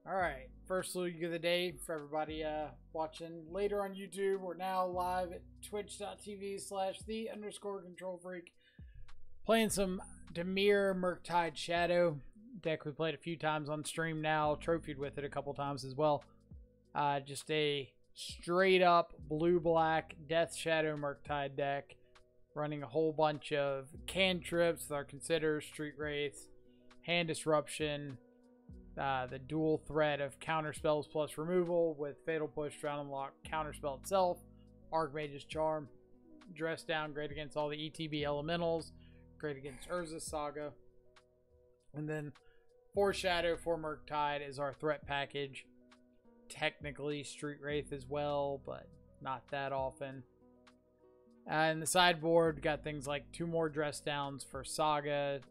Alright, first look of the day for everybody watching later on YouTube. We're now live at twitch.tv/the_control freak. Playing some Dimir Murktide Shadow. Deck we played a few times on stream now. Trophied with it a couple times as well. Just a straight up blue-black Death Shadow Murktide deck. Running a whole bunch of cantrips with our Consider, Street Wraith, Hand Disruption. The dual threat of counter spells plus removal with Fatal Push, Drown Unlock, counter spell itself, Archmage's Charm, dress down, great against all the ETB elementals, great against Urza Saga, and then Foreshadow for Murktide is our threat package. Technically Street Wraith as well, but not that often. In the sideboard, we got things like 2 more dress downs for Saga,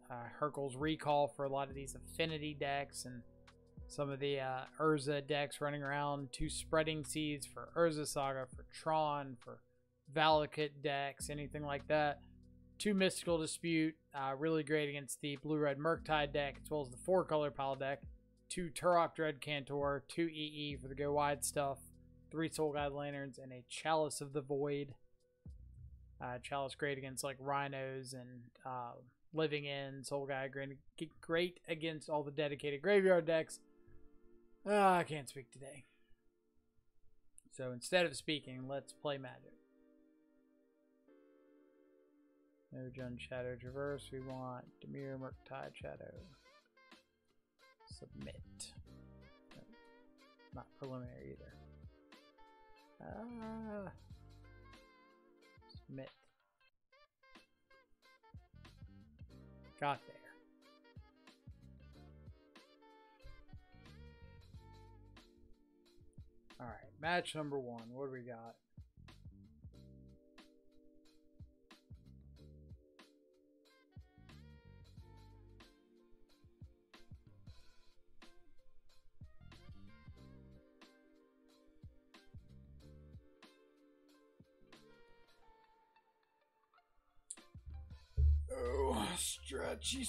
Hurkyl's Recall for a lot of these affinity decks, and some of the Urza decks running around. 2 Spreading Seeds for Urza Saga, for Tron, for Valakut decks, anything like that. 2 Mystical Dispute, really great against the blue-red Murktide deck, as well as the 4-color pile deck. 2 Turok Dread Cantor, 2 EE for the go wide stuff, 3 Soul Guide Lanterns, and a Chalice of the Void. Chalice great against like Rhinos and Living In, Soul Guide, great against all the dedicated graveyard decks. I can't speak today. So instead of speaking, let's play Magic. No Jund Shadow Traverse. We want Dimir Murktide Shadow. Submit. No, not preliminary either. Submit. Got there. Alright, match number 1. What do we got? Oh, stretchy.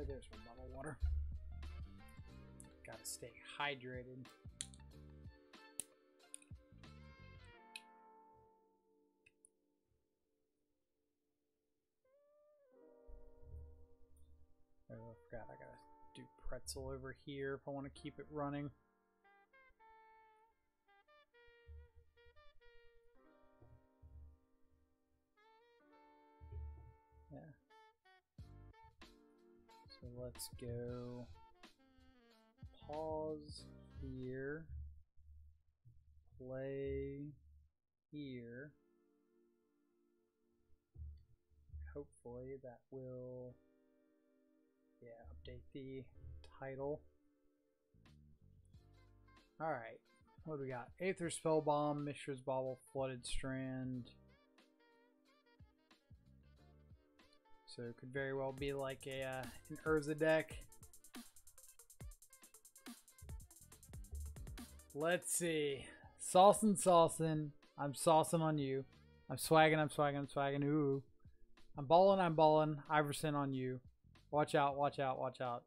There's my bottle of water. Gotta stay hydrated. Oh, I forgot I gotta do pretzel over here if I want to keep it running. Yeah. So let's go pause here, play here. Hopefully that will, update the title. Alright, what do we got? Aether Spellbomb, Mishra's Bauble, Flooded Strand. So it could very well be like a an Urza deck. Let's see. Saucin'. I'm saucing on you. I'm swagging. Ooh. I'm balling. Iverson on you. Watch out.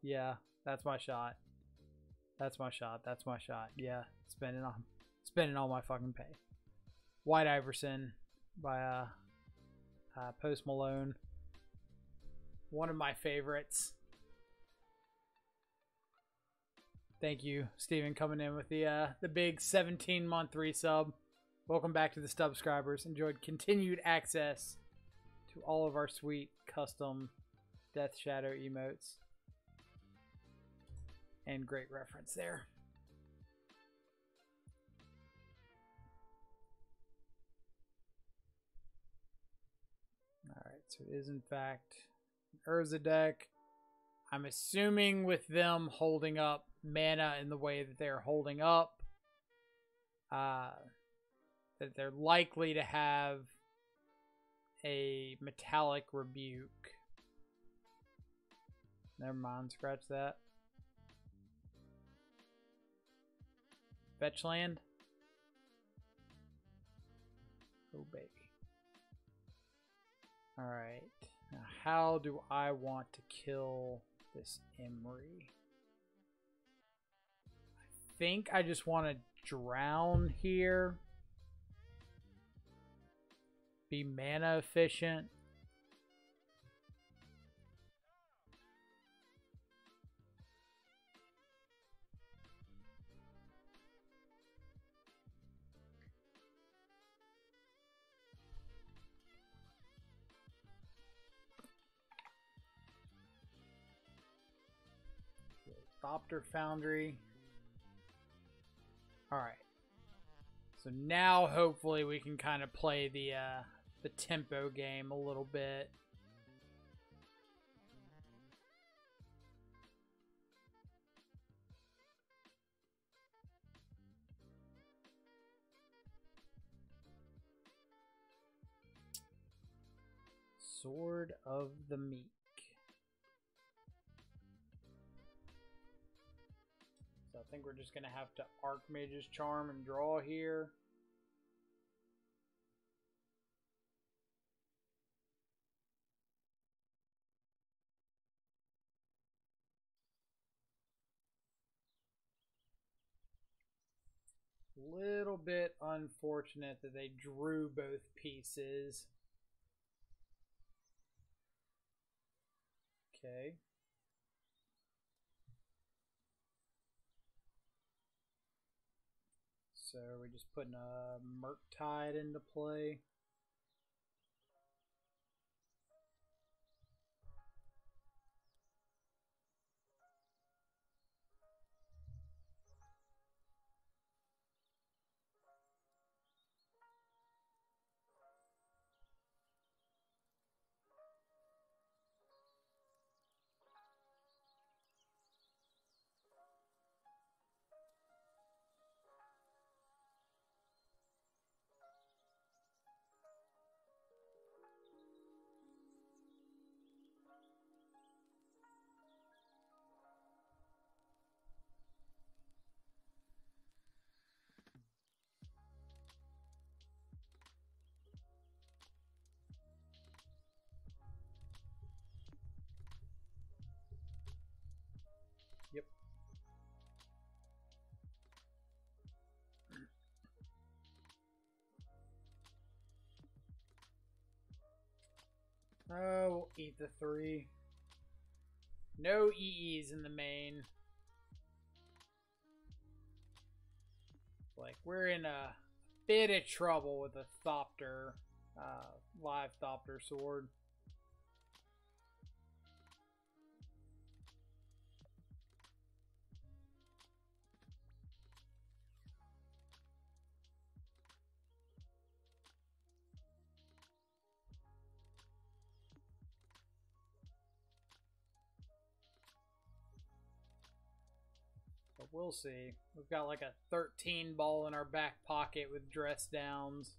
Yeah, that's my shot. Yeah, spending all my fucking pay. White Iverson by Post Malone. One of my favorites. Thank you, Steven, coming in with the big 17-month resub. Welcome back to the subscribers. Enjoyed continued access to all of our sweet custom Death Shadow emotes. And great reference there. Alright, so it is in fact Urza deck. I'm assuming with them holding up mana in the way that they're holding up, that they're likely to have a Metallic Rebuke. Never mind, scratch that. Fetch land. Oh, baby. Alright. Now, how do I want to kill this Emery? I think I just want to drown here. Be mana efficient. Thopter Foundry. Alright. So now hopefully we can kind of play the tempo game a little bit. Sword of the Meek. So I think we're just going to have to Archmage's Charm and draw here. Little bit unfortunate that they drew both pieces. Okay. So we're just putting a Murktide into play. Yep. Oh, we'll eat the 3. No EEs in the main. Like, we're in a bit of trouble with a Thopter, live ThopterSword. But we'll see. We've got like a 13 ball in our back pocket with dress downs.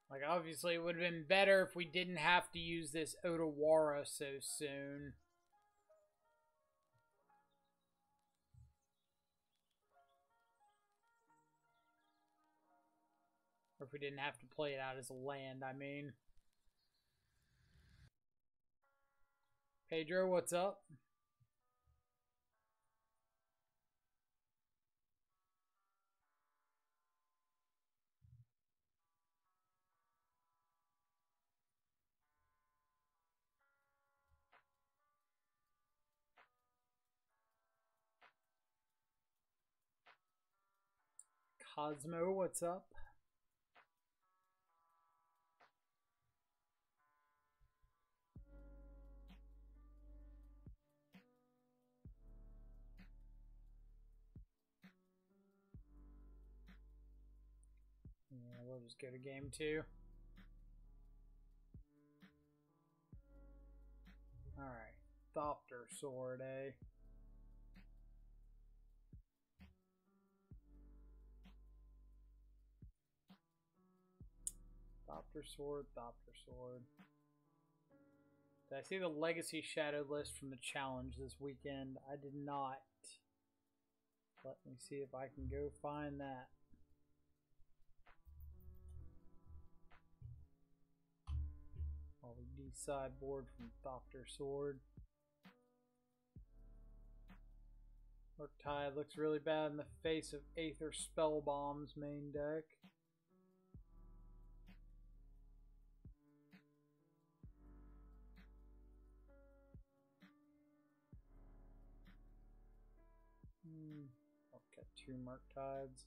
Like, obviously, it would have been better if we didn't have to use this Otawara so soon. Or if we didn't have to play it out as a land, I mean. Pedro, what's up? Cosmo, what's up? Yeah, we'll just go to game 2. Alright. ThopterSword, eh? ThopterSword, ThopterSword. Did I see the Legacy Shadow list from the challenge this weekend? I did not. Let me see if I can go find that. LED sideboard from ThopterSword. Murktide looks really bad in the face of Aether Spellbomb's main deck. I'll get 2 Murktides.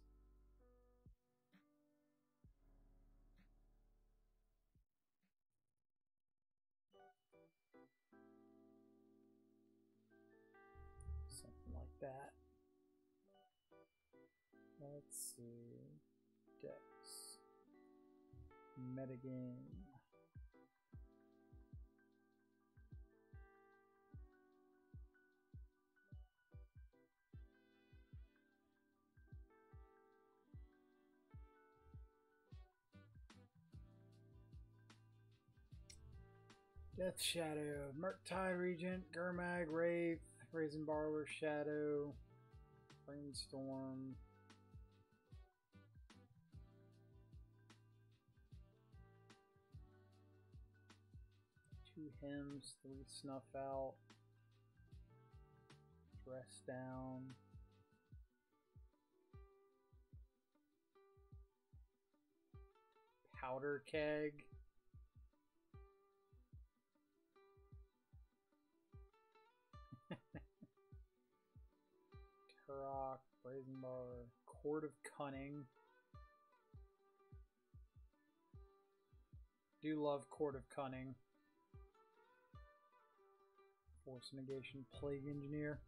Something like that. Let's see. Decks. Metagame. Death Shadow, Murktide Regent, Gurmag, Wraith, Brazen Borrower, Shadow, Brainstorm. Two Hymns, 3 Snuff Out, Dress Down. Powder Keg. Turok, Brazen Bar, Court of Cunning. Do love Court of Cunning. Force Negation, Plague Engineer.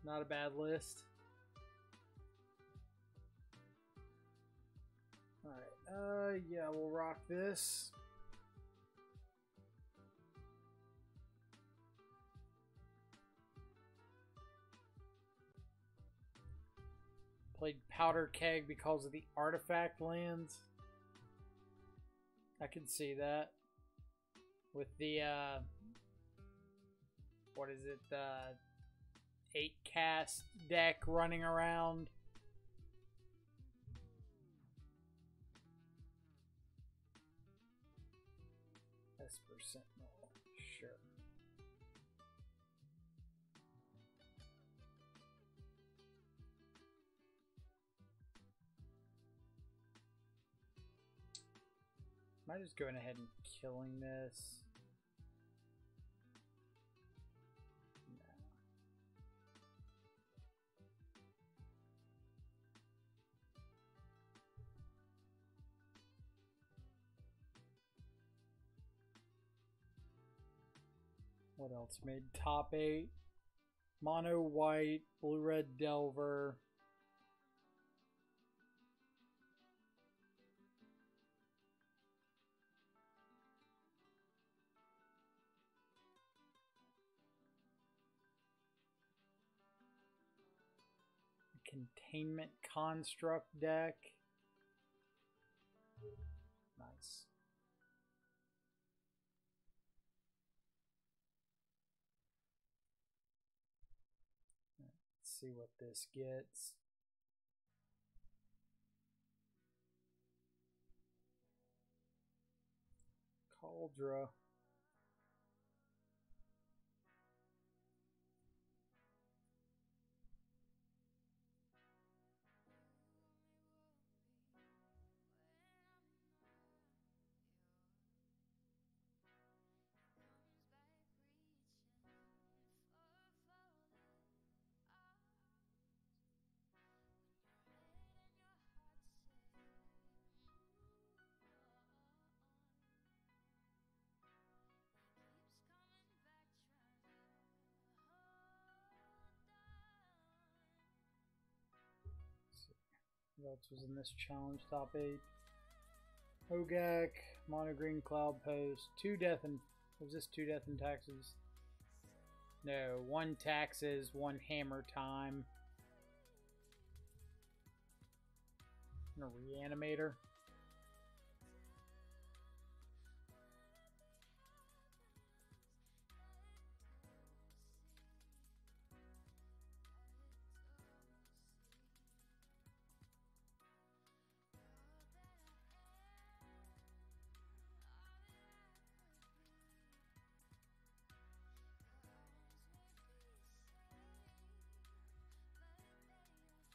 Not a bad list. Alright, yeah, we'll rock this. Played Powder Keg because of the artifact lands. I can see that. With the, what is it, the 8 cast deck running around. Esper Sentinel, sure. Am I just going ahead and killing this? What else made top 8? Mono white, blue red Delver. Containment Construct deck. Nice. Let's see what this gets. Cauldra. What else was in this challenge? Top 8. Ogak, Mono Green Cloud Post, 2 death and... Was this 2 death and taxes? No, 1 taxes, 1 hammer time. And a reanimator.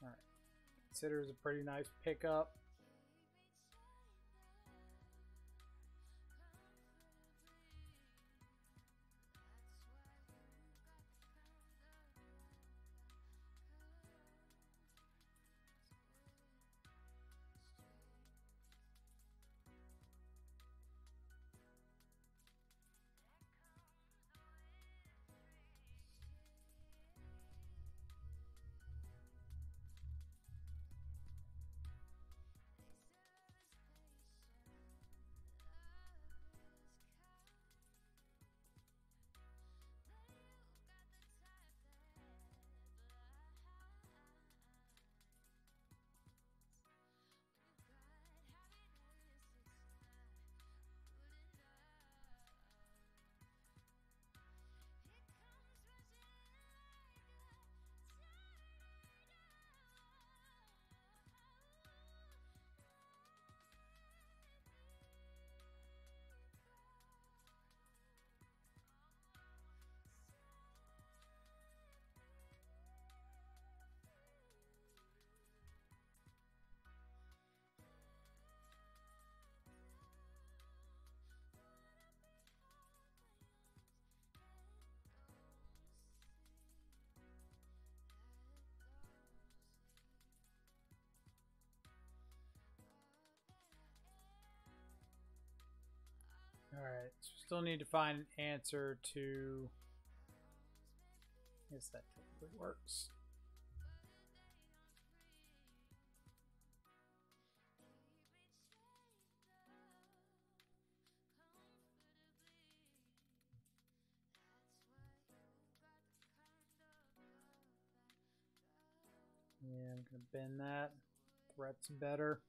Alright. Considers a pretty nice pickup. Alright, so still need to find an answer to... I guess that technically works. Yeah, I'm gonna bend that. Threat's better.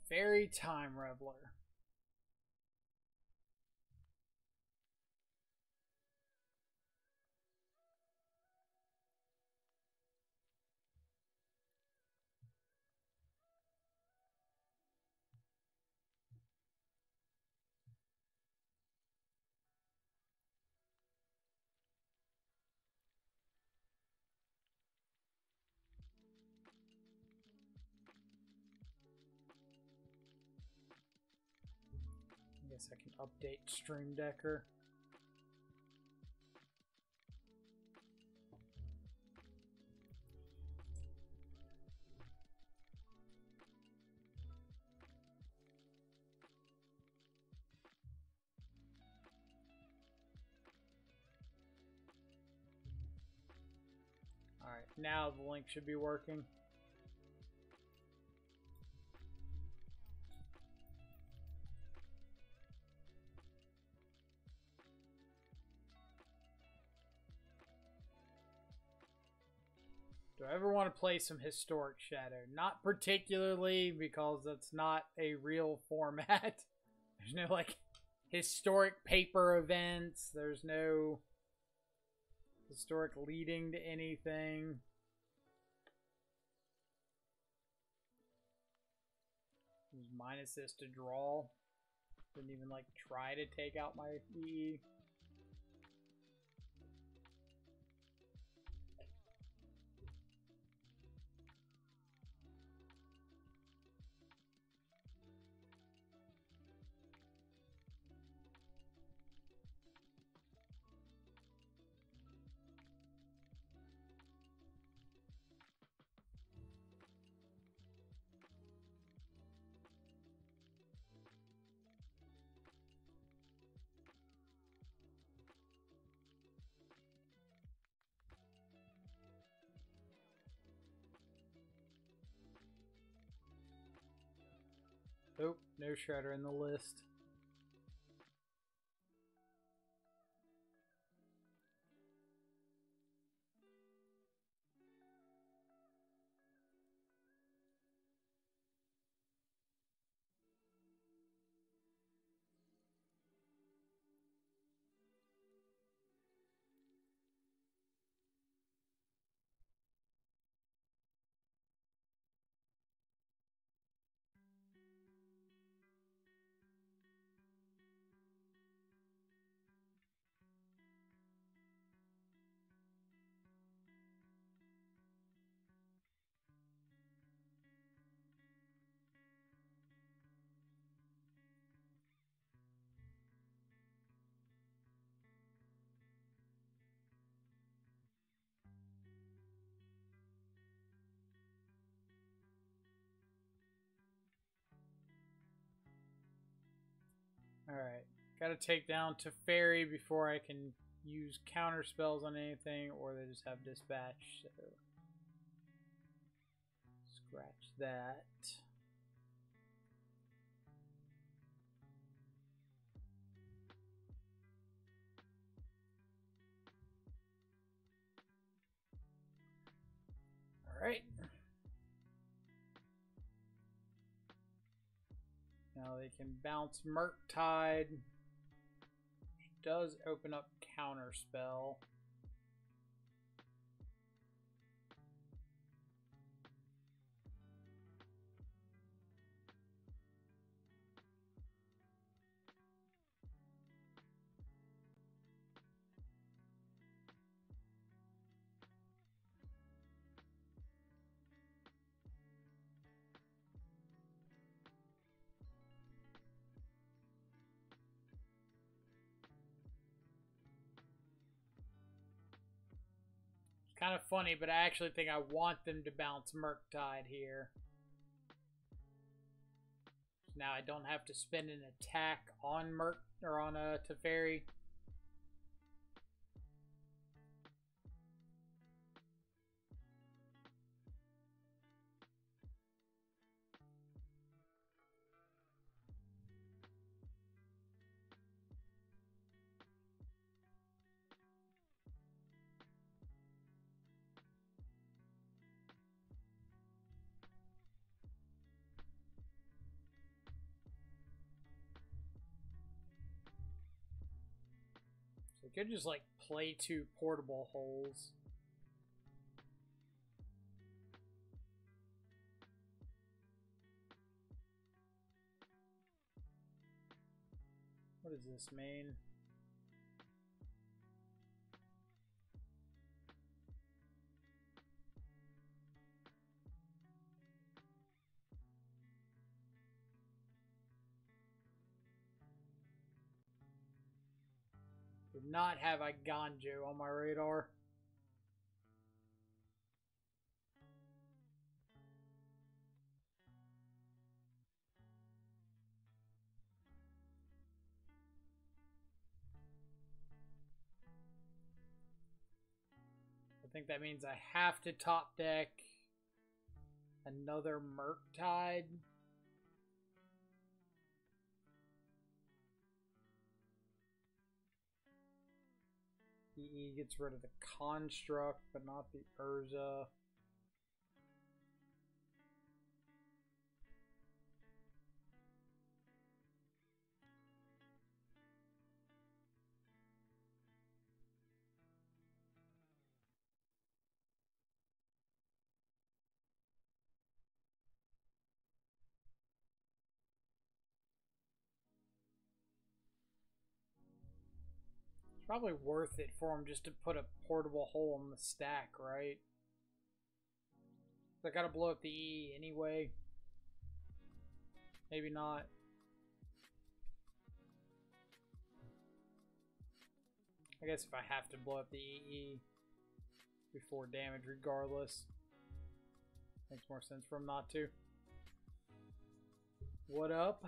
Very Time Reveler. I guess I can update Stream Decker. Alright, now the link should be working. Do I ever want to play some Historic Shadow? Not particularly, because that's not a real format. There's no, like, historic paper events. There's no historic leading to anything. Minus this to draw. Didn't even, like, try to take out my EE. Nope, no Shredder in the list. Alright, gotta take down Teferi before I can use counter spells on anything, or they just have dispatch, so scratch that. Alright. Now they can bounce Murktide, which does open up counter spell. Kind of funny, but I actually think I want them to bounce Murktide here. Now I don't have to spend an attack on a Teferi. So I could just like play 2 portable holes. What does this mean? Did not have a Ganjo on my radar. I think that means I have to top deck another Murktide. EE gets rid of the construct, but not the Urza. Probably worth it for him just to put a portable hole in the stack, right? I gotta blow up the E anyway. Maybe not. I guess if I have to blow up the EE before damage regardless. Makes more sense for him not to. What up?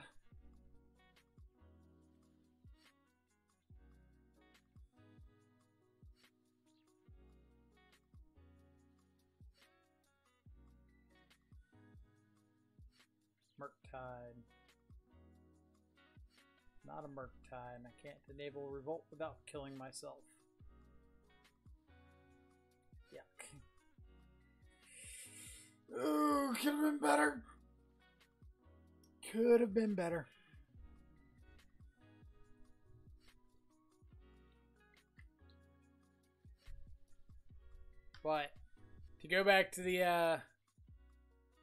Murktide. Not a Murktide, and I can't enable revolt without killing myself. Yuck. Oh, could have been better. Could have been better. But to go back to the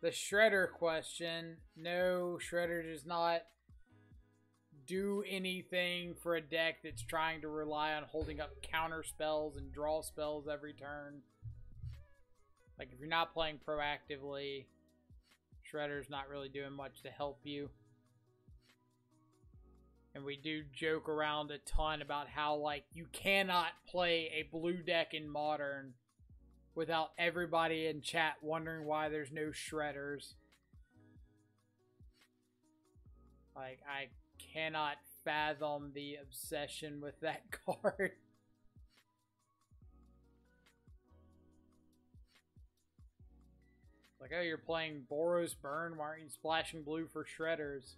Shredder question, no, Shredder does not do anything for a deck that's trying to rely on holding up counter spells and draw spells every turn. Like, if you're not playing proactively, Shredder's not really doing much to help you. And we do joke around a ton about how, like, you cannot play a blue deck in Modern without everybody in chat wondering why there's no Shredders. Like, I cannot fathom the obsession with that card. Like, oh, you're playing Boros Burn, why aren't you splashing blue for Shredders?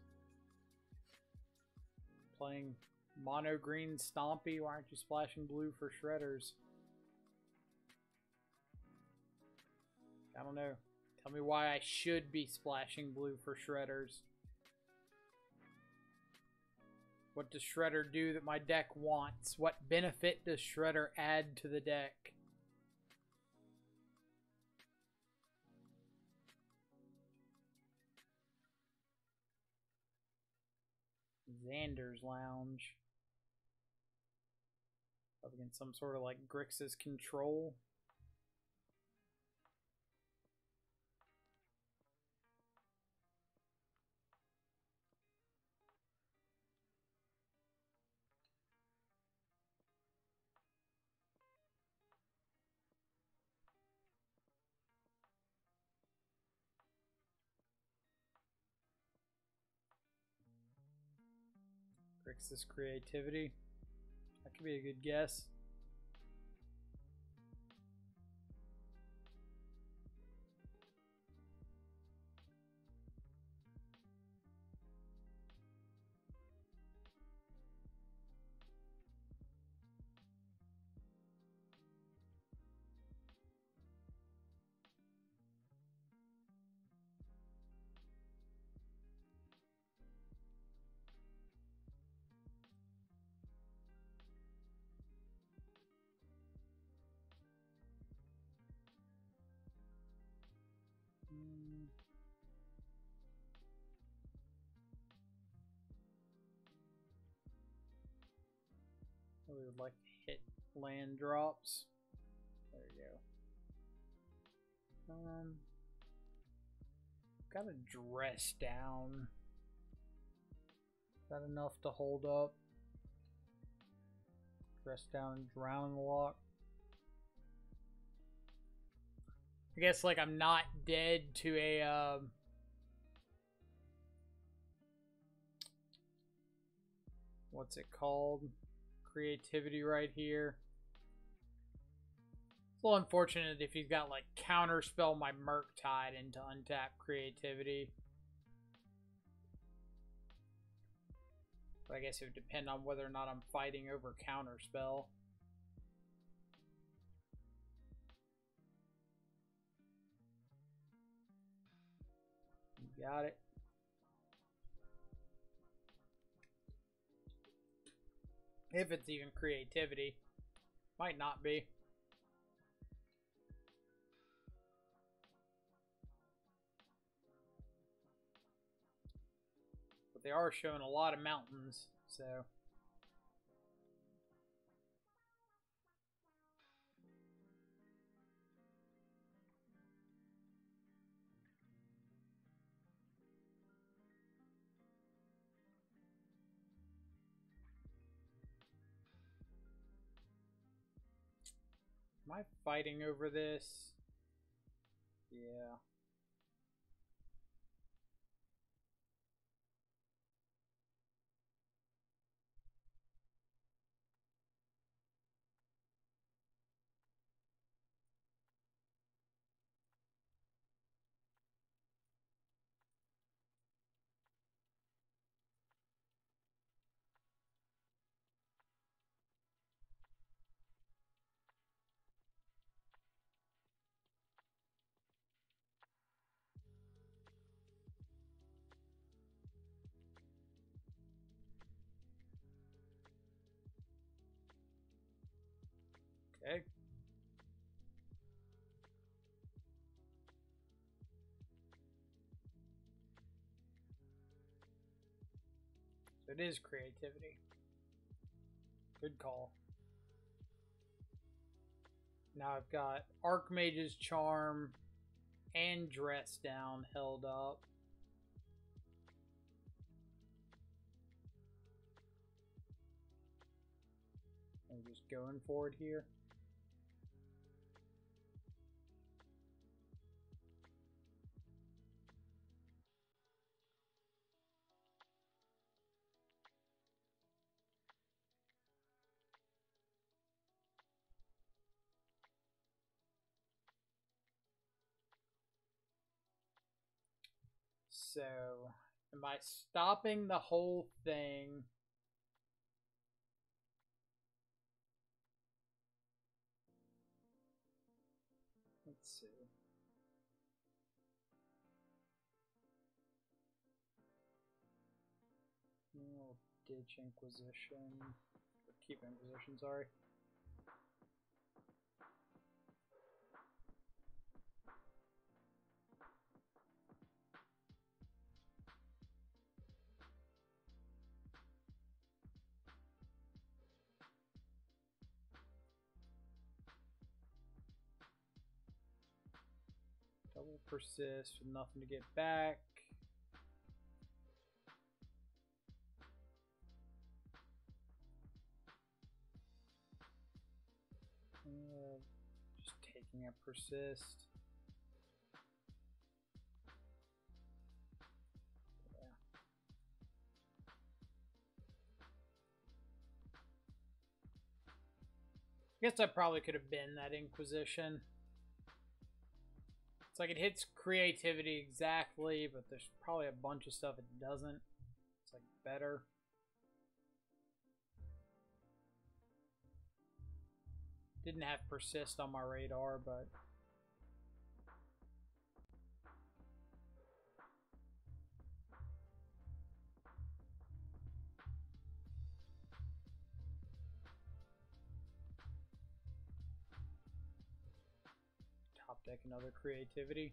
Playing Mono Green Stompy, why aren't you splashing blue for Shredders? I don't know. Tell me why I should be splashing blue for Shredders. What does Shredder do that my deck wants? What benefit does Shredder add to the deck? Xander's Lounge. Up against some sort of like Grixis control. Grixis Creativity. That could be a good guess. We would like to hit land drops. There you go. Got a dress down. Is that enough to hold up? Dress down, drown lock. I guess like I'm not dead to a what's it called? Creativity right here. It's a little unfortunate if he's got like counterspell my Murktide into untap Creativity. But I guess it would depend on whether or not I'm fighting over counterspell. You got it. If it's even Creativity. Might not be. But they are showing a lot of mountains, so... Am I fighting over this? Yeah. Okay. So it is creativity. Good call. Now I've got Archmage's Charm and Dress Down held up. I'm just going for it here. So, am I stopping the whole thing? Let's see. I'll ditch Inquisition. Or keep Inquisition, sorry. Double persist with nothing to get back. Just taking a persist. Yeah. I guess I probably could have been that Inquisition. It's like it hits creativity exactly, but there's probably a bunch of stuff it doesn't. It's like better. Didn't have persist on my radar, but top deck another creativity.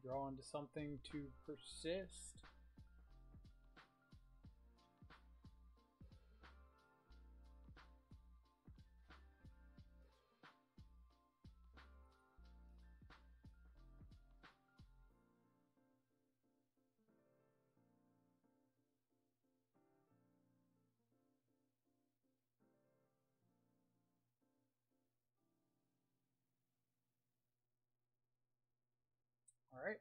Draw into something to persist. All right.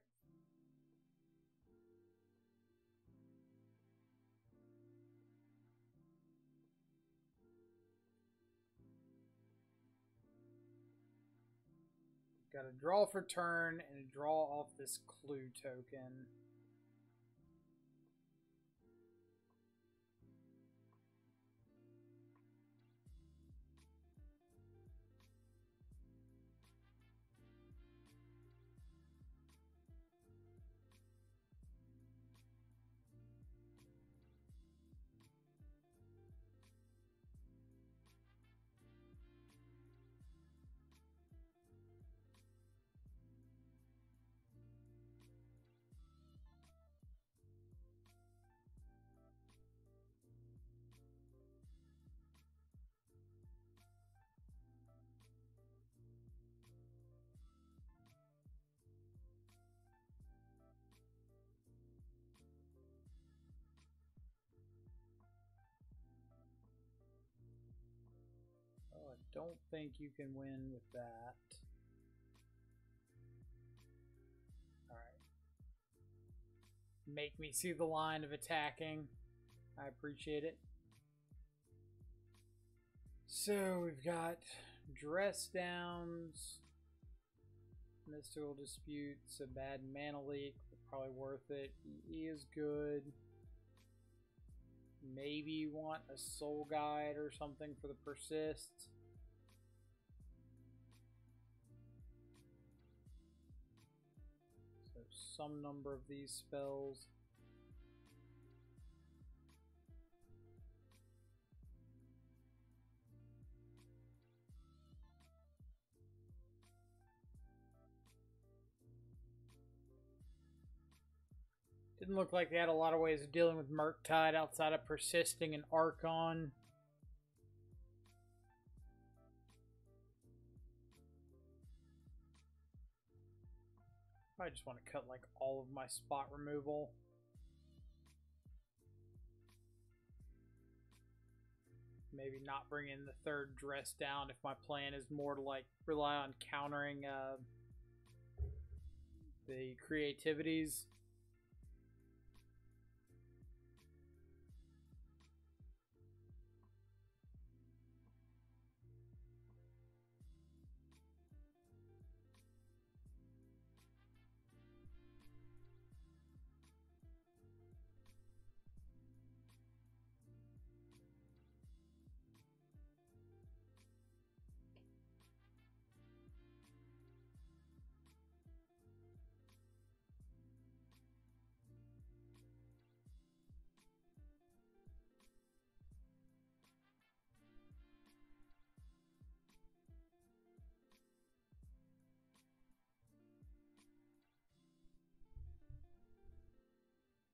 Got a draw for turn and a draw off this clue token. Oh, I don't think you can win with that. All right. Make me see the line of attacking. I appreciate it. So we've got Dress Downs, Mystical Disputes, a bad mana leak, but probably worth it. EE is good. Maybe want a soul guide or something for the persist. So some number of these spells. Didn't look like they had a lot of ways of dealing with Murktide outside of persisting and Archon. I just want to cut like all of my spot removal. Maybe not bring in the third dress down if my plan is more to like rely on countering the creativities.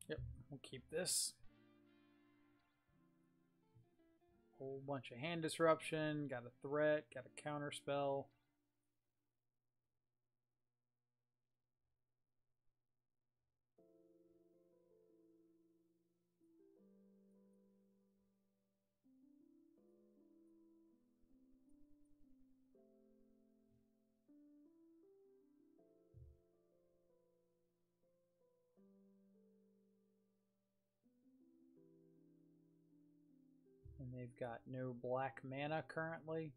Yep, we'll keep this. Whole bunch of hand disruption, got a threat, got a counter spell. And they've got no black mana currently.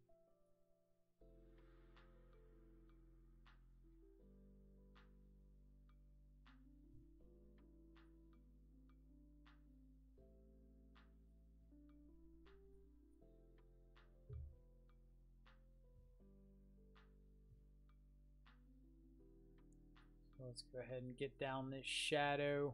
So let's go ahead and get down this shadow.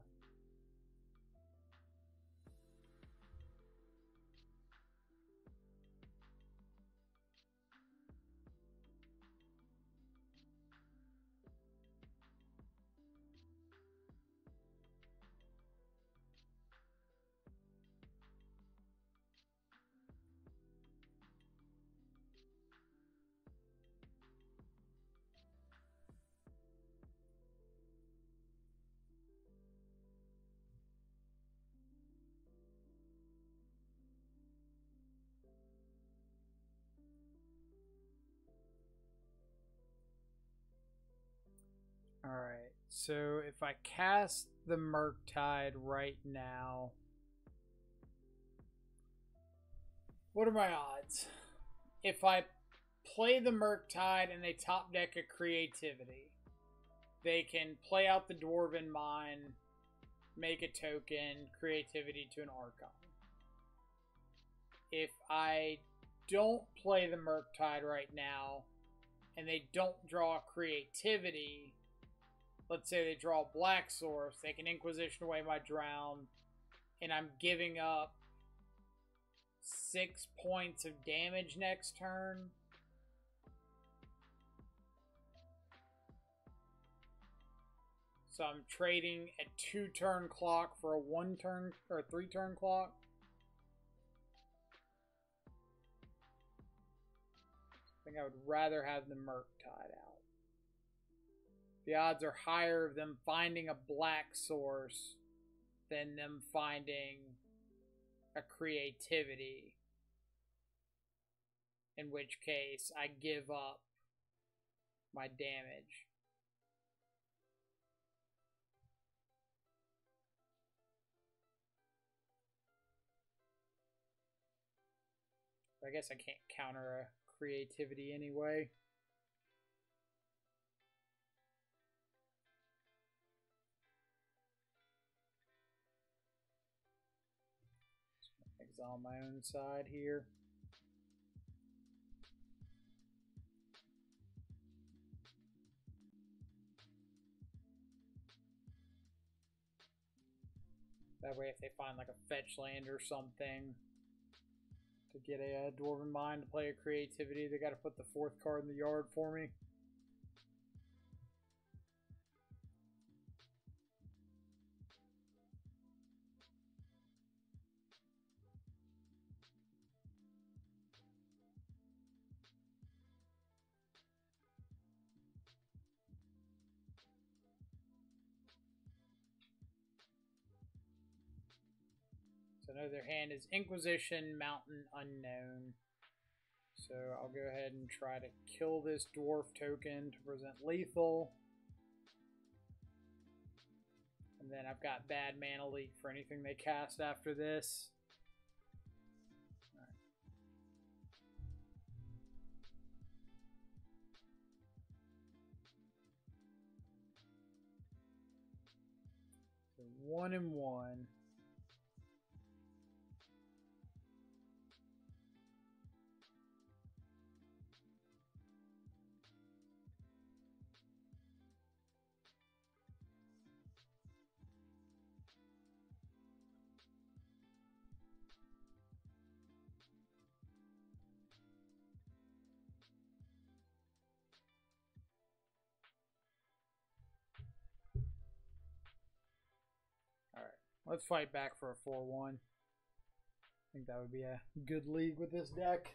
Alright, so if I cast the Murktide right now, what are my odds? If I play the Murktide and they top deck a creativity, they can play out the Dwarven Mine, make a token, creativity to an Archon. If I don't play the Murktide right now and they don't draw creativity, let's say they draw Black Source, they can Inquisition away my Drown, and I'm giving up 6 points of damage next turn. So I'm trading a 2-turn clock for a 1-turn or 3-turn clock. I think I would rather have the Murktide out. The odds are higher of them finding a Black Source than them finding a creativity. In which case, I give up my damage. I guess I can't counter a creativity anyway. exile my own side here. That way, if they find like a fetch land or something to get a Dwarven Mind to play a creativity, they got to put the 4th card in the yard for me. So I know their hand is Inquisition, Mountain, Unknown. So I'll go ahead and try to kill this dwarf token to present lethal. And then I've got bad mana leak for anything they cast after this. All right. So 1 and 1. Let's fight back for a 4-1. I think that would be a good league with this deck.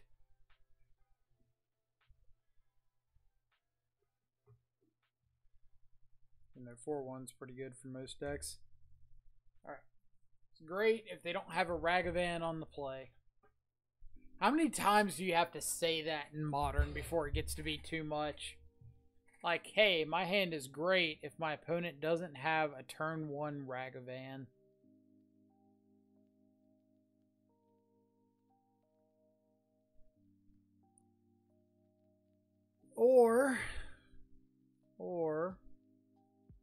And their 4-1's pretty good for most decks. Alright. It's great if they don't have a Ragavan on the play. How many times do you have to say that in Modern before it gets to be too much? Like, hey, my hand is great if my opponent doesn't have a turn 1 Ragavan. Or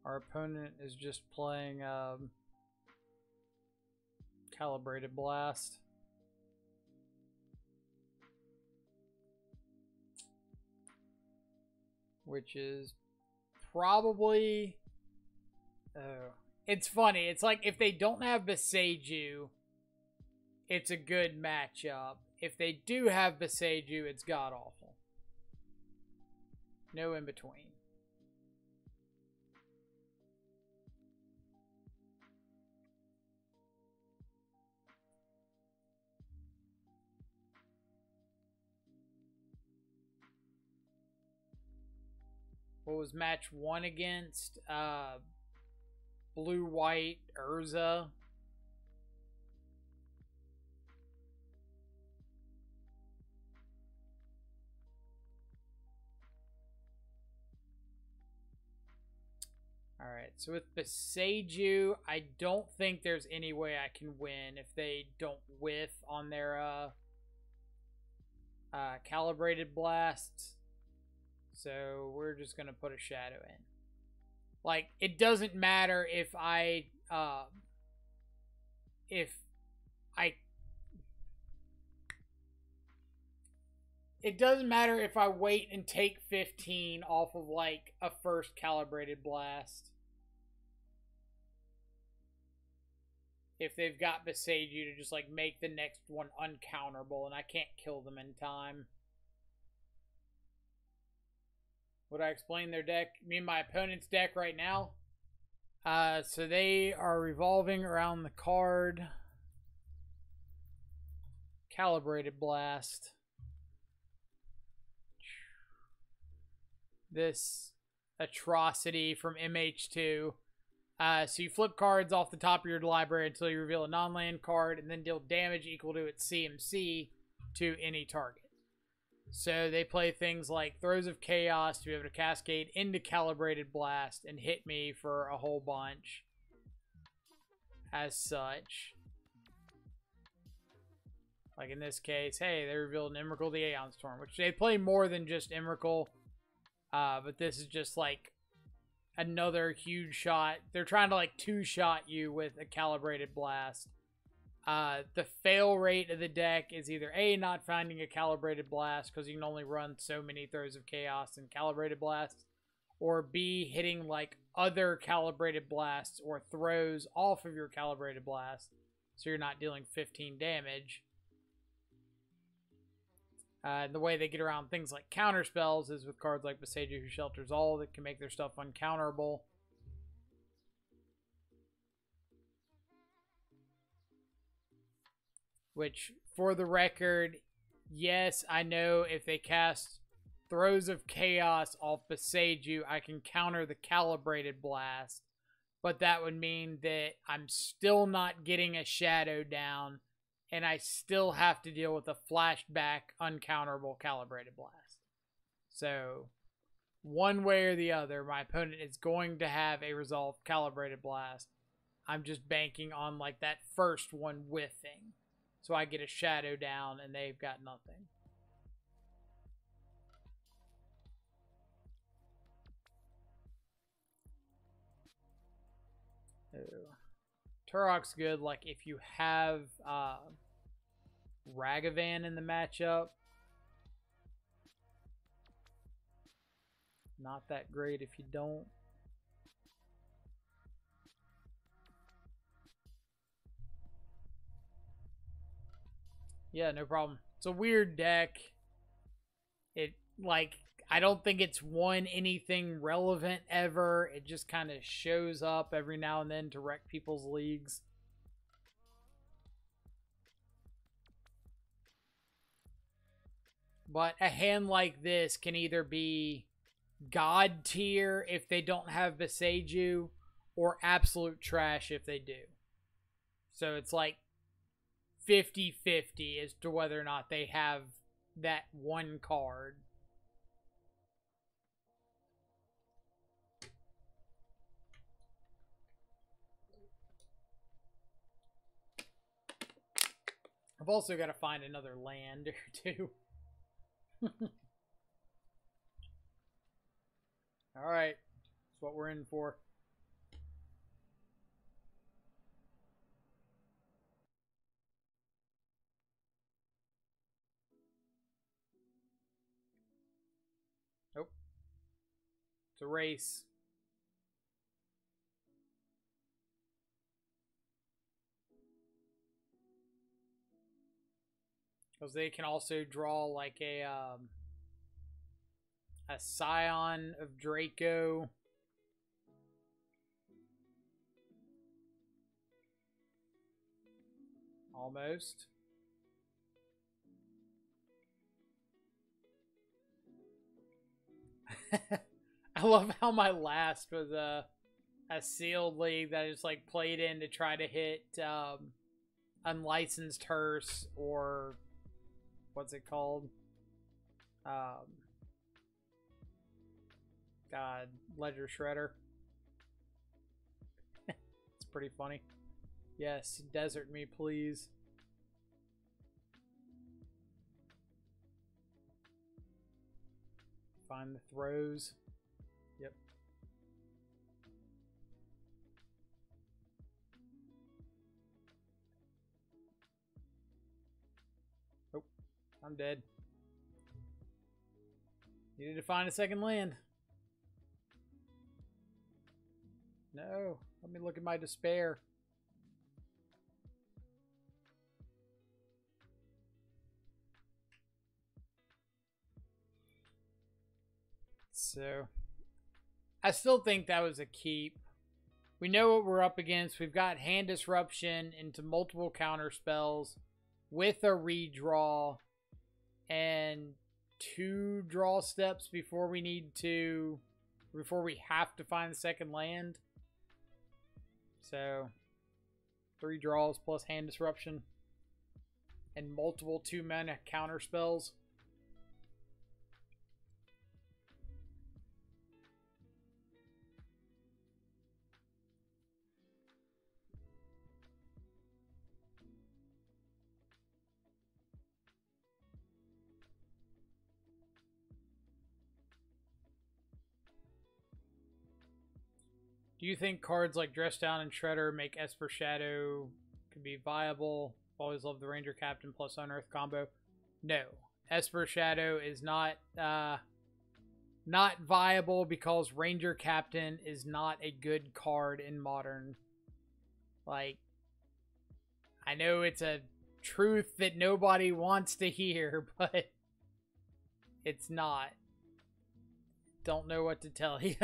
our opponent is just playing Calibrated Blast. Which is probably... it's funny. It's like if they don't have Beseiju, it's a good matchup. If they do have Beseiju, it's god-awful. No in between. What was match 1 against? Blue-white Urza. Alright, so with Beseiju, I don't think there's any way I can win if they don't whiff on their Calibrated Blasts. So we're just going to put a shadow in. Like, it doesn't matter if it doesn't matter if I wait and take 15 off of, like, a first Calibrated Blast. If they've got Beseiju to just, like, make the next one uncounterable and I can't kill them in time. Would I explain their deck? I mean, my opponent's deck right now. So they are revolving around the card Calibrated Blast. This atrocity from MH2. So you flip cards off the top of your library until you reveal a non-land card and then deal damage equal to its CMC to any target. So they play things like Throes of Chaos to be able to cascade into Calibrated Blast and hit me for a whole bunch. As such. Like in this case, hey, they revealed an Emrakul the Aeon Storm, which they play more than just Emrakul. But this is just like another huge shot. They're trying to like two-shot you with a Calibrated Blast. The fail rate of the deck is either A, not finding a Calibrated Blast because you can only run so many Throes of Chaos and Calibrated Blasts, or B, hitting like other Calibrated Blasts or throws off of your Calibrated Blast so you're not dealing 15 damage. The way they get around things like counter spells is with cards like Besieger, who shelters all, that can make their stuff uncounterable. Which, for the record, yes, I know if they cast Throes of Chaos off Besieger, I can counter the Calibrated Blast. But that would mean that I'm still not getting a Shadow down, and I still have to deal with a flashback, uncounterable Calibrated Blast. So, one way or the other, my opponent is going to have a resolved Calibrated Blast. I'm just banking on like that first one whiffing. So I get a Shadow down and they've got nothing. Oh. Turok's good, like if you have Ragavan in the matchup. Not that great if you don't. Yeah, no problem. It's a weird deck. It, like, I don't think it's won anything relevant ever. It just kind of shows up every now and then to wreck people's leagues. But a hand like this can either be God tier if they don't have Besieger, or absolute trash if they do. So it's like 50-50 as to whether or not they have that one card. I've also got to find another land or two. Alright, that's what we're in for. Nope. It's a race. Because they can also draw like a Scion of Draco. Almost. I love how my last was a sealed league that I just like played in to try to hit unlicensed hearse, or what's it called? God, Ledger Shredder. It's pretty funny. Yes, desert me, please. Find the throws. Yep. Oh, I'm dead. Needed to find a second land. No, let me look at my despair. So, I still think that was a keep. We know what we're up against. We've got Hand Disruption into multiple counter spells with a redraw and 2 draw steps before we have to find the second land. So, 3 draws plus Hand Disruption and multiple 2-mana counter spells. Do you think cards like Dress Down and Shredder make Esper Shadow could be viable. Always love the Ranger Captain plus Unearth combo. No. Esper Shadow is not viable because Ranger Captain is not a good card in Modern. Like, I know it's a truth that nobody wants to hear, but it's not. Don't know what to tell you.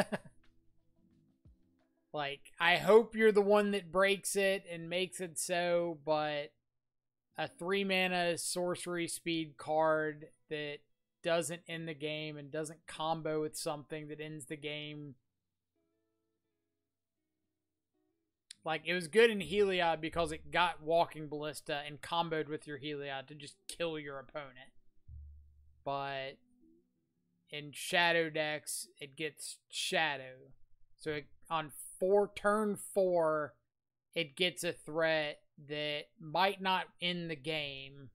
Like, I hope you're the one that breaks it and makes it so, but a 3-mana sorcery speed card that doesn't end the game and doesn't combo with something that ends the game. Like, it was good in Heliod because it got Walking Ballista and comboed with your Heliod to just kill your opponent. But in Shadow decks, it gets Shadow. So on turn 4, it gets a threat that might not end the game.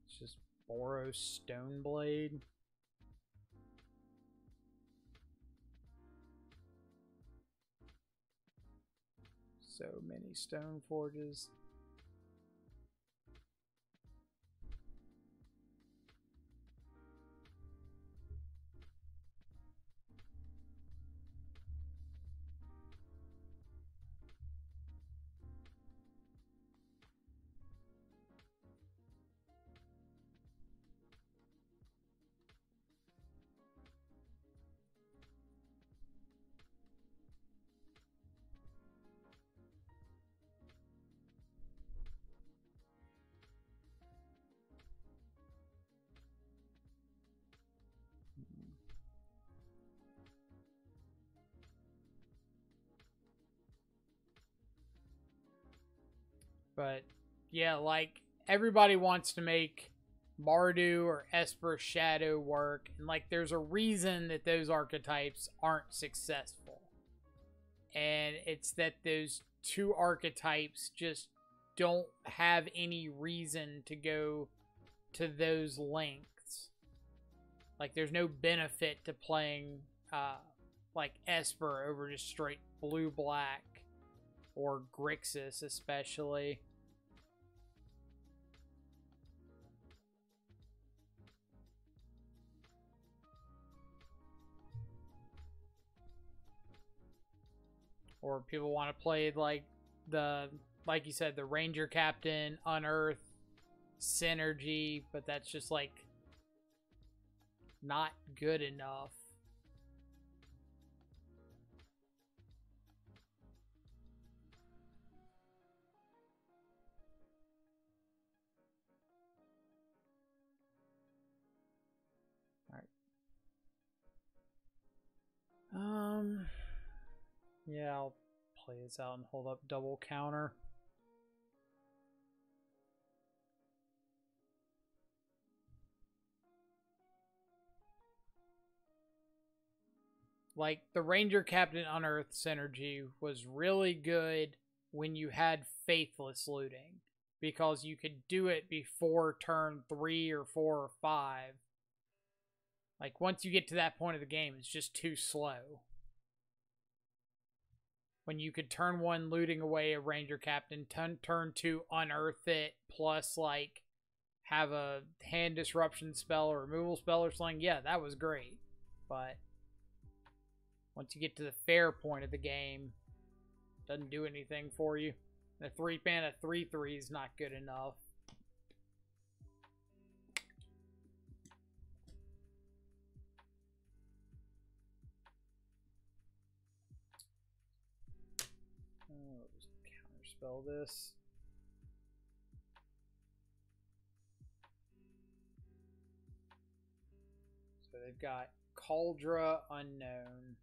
It's just WR Stoneblade. So many stone forges. But yeah, like, everybody wants to make Mardu or Esper Shadow work, and like, there's a reason that those archetypes aren't successful. And it's that those two archetypes just don't have any reason to go to those lengths. Like, there's no benefit to playing like Esper over just straight blue-black. Or Grixis, especially. Or people want to play like you said, the Ranger Captain, Unearth, Synergy, but that's just like not good enough. Yeah, I'll play this out and hold up double counter. Like, the Ranger Captain Unearth synergy was really good when you had Faithless looting, because you could do it before turn 3 or 4 or 5. Like, once you get to that point of the game, it's just too slow. When you could turn 1 looting away a Ranger Captain, turn 2 unearth it, plus, like, have a hand disruption spell or removal spell or something, yeah, that was great. But once you get to the fair point of the game, it doesn't do anything for you. The 3-mana 3/3 is not good enough. I'll just counterspell this. So they've got Cauldra Unknown.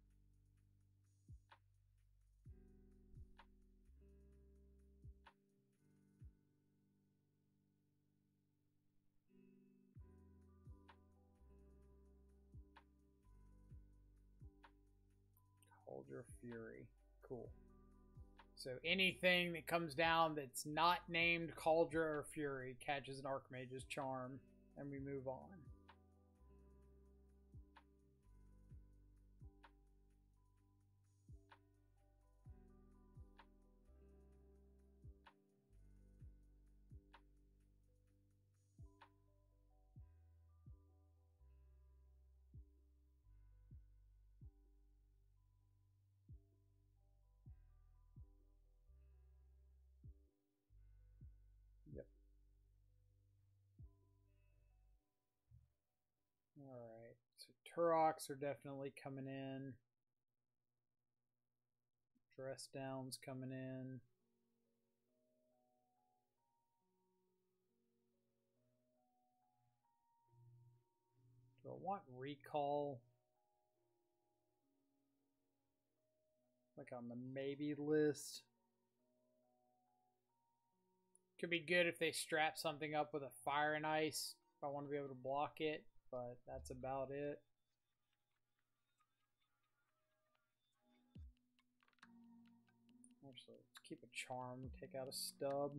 Cauldra Fury. Cool. So anything that comes down that's not named Cauldra or Fury catches an Archmage's Charm, and we move on. Yep. Alright, so Turoks are definitely coming in. Dress Down's coming in. Do I want Recall? Like on the maybe list. Could be good if they strap something up with a Fire and Ice. If I want to be able to block it, but that's about it. Actually, let's keep a Charm, take out a Stub.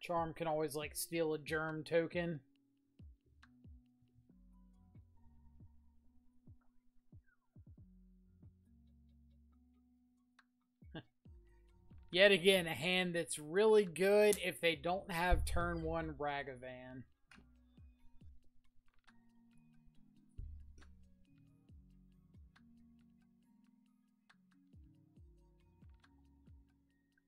Charm can always like steal a Germ token. Yet again, a hand that's really good if they don't have turn 1 Ragavan.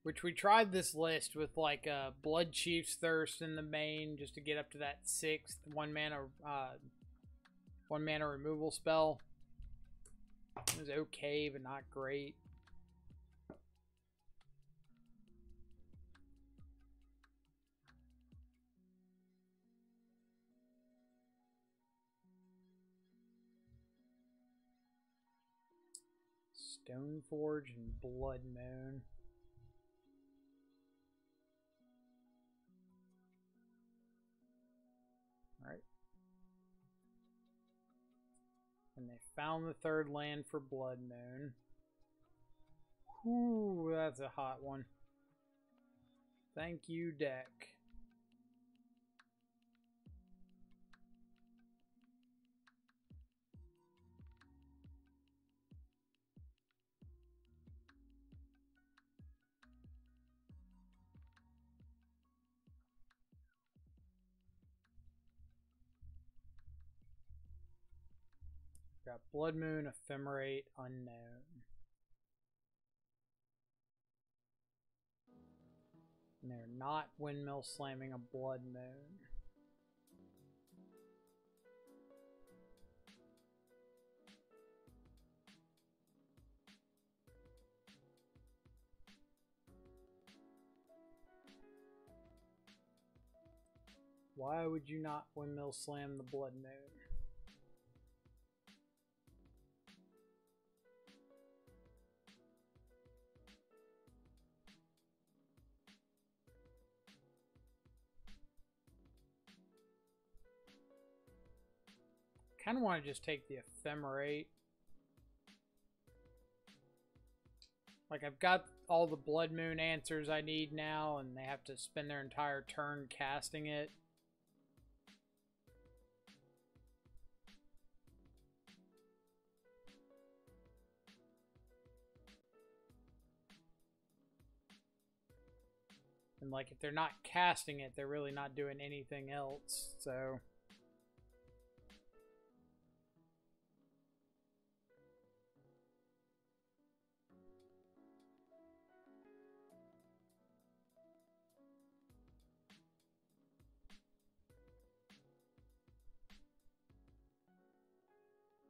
Which we tried this list with like a Blood Chief's Thirst in the main just to get up to that 6th one mana removal spell. It was okay, but not great. Stoneforge and Blood Moon. Alright. And they found the 3rd land for Blood Moon. Ooh, that's a hot one. Thank you, deck. Got Blood Moon, Ephemerate, Unknown. And they're not Windmill Slamming a Blood Moon. Why would you not Windmill Slam the Blood Moon? Kind of want to just take the Ephemerate. Like, I've got all the Blood Moon answers I need now, and they have to spend their entire turn casting it. And, like, if they're not casting it, they're really not doing anything else, so...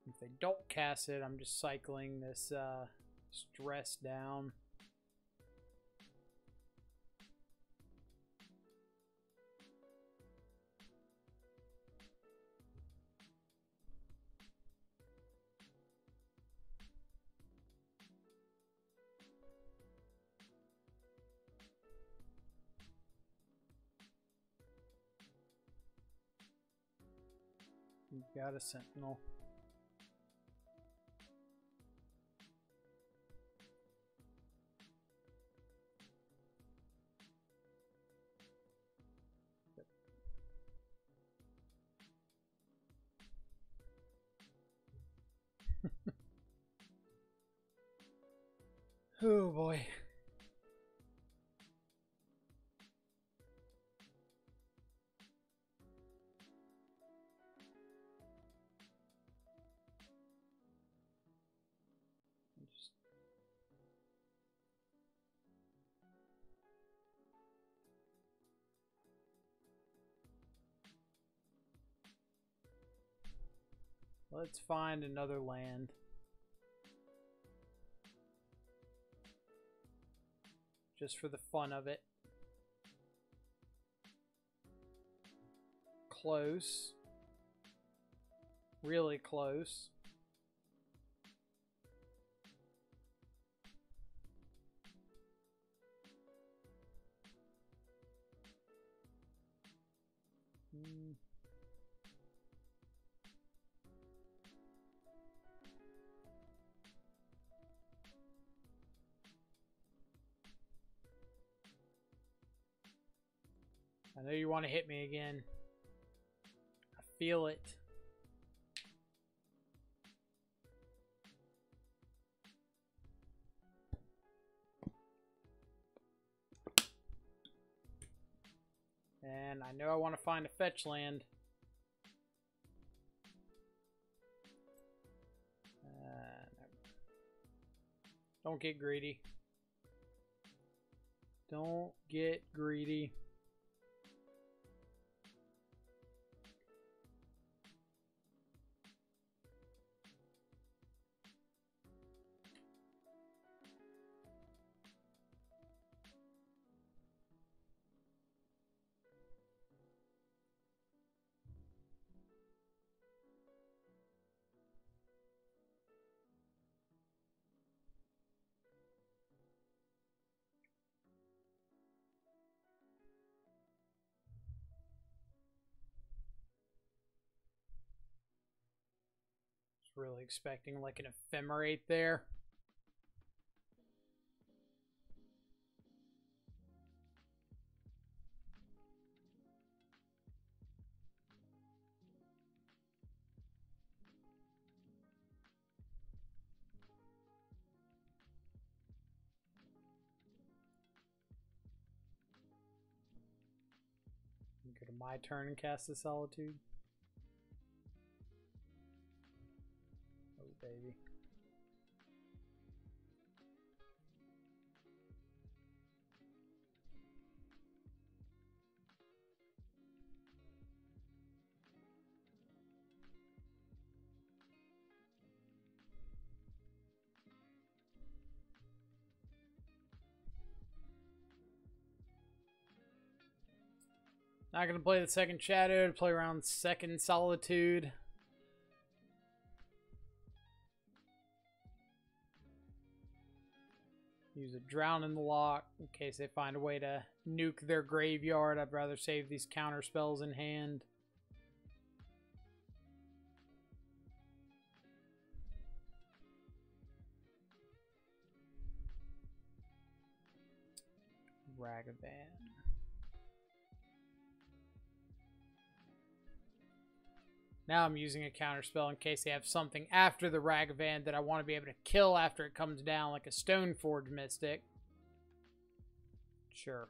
If they don't cast it, I'm just cycling this stress down. You've got a Sentinel. Oh boy. Let's find another land. Just for the fun of it. Close. Really close. I know you want to hit me again. I feel it. And I know I want to find a fetch land. Don't get greedy. Don't get greedy. Really expecting like an ephemerate there. Go to my turn and cast the Solitude. Oh, baby. Not going to play the second Shadow, to play around second Solitude. Use a Drown in the Lock in case they find a way to nuke their graveyard. I'd rather save these counter spells in hand. Ragavan. Now I'm using a counterspell in case they have something after the Ragavan that I want to be able to kill after it comes down, like a Stoneforge Mystic. Sure.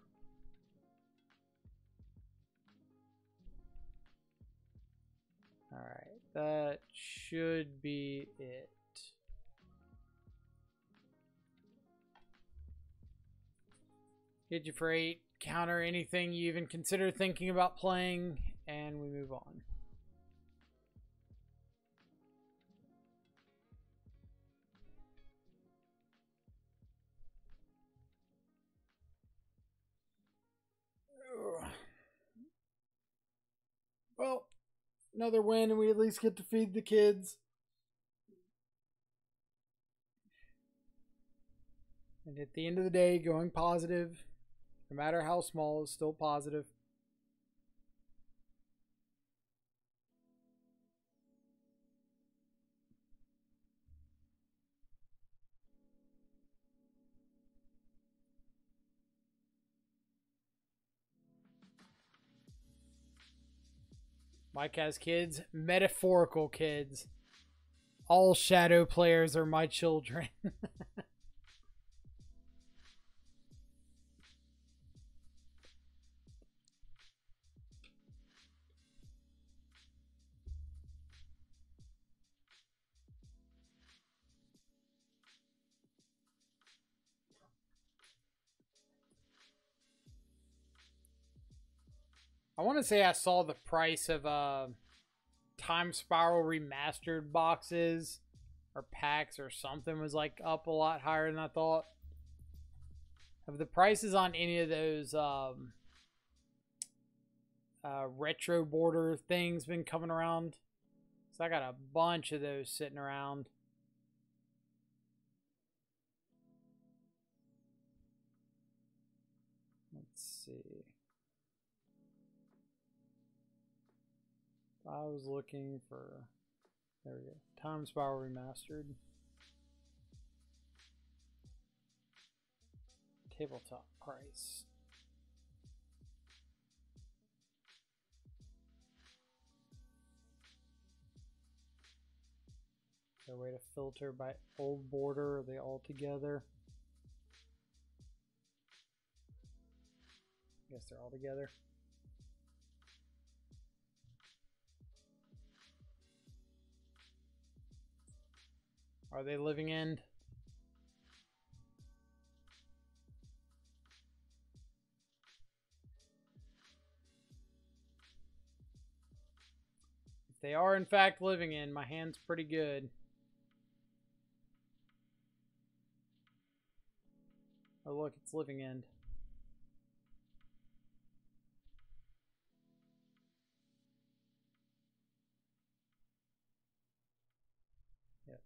Alright, that should be it. Hit you for 8, counter anything you even consider thinking about playing, and we move on. Well, another win, and we at least get to feed the kids. And at the end of the day, going positive, no matter how small, is still positive. Mike has kids, metaphorical kids. All shadow players are my children. I want to say I saw the price of Time Spiral Remastered boxes or packs or something was like up a lot higher than I thought. Have the prices on any of those retro border things been coming around? So I got a bunch of those sitting around. Let's see. I was looking for, there we go, Time Spiral Remastered. Tabletop price. Is there a way to filter by old border? Are they all together? I guess they're all together. Are they living end? If they are in fact living end, my hand's pretty good. Oh look, it's living end. Yep.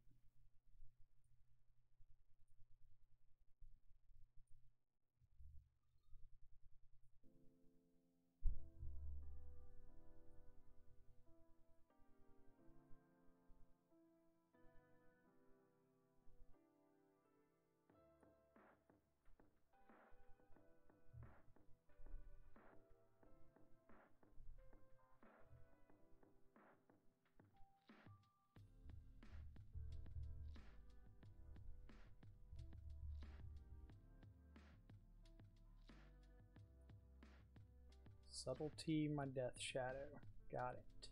Subtlety, my death shadow. Got it.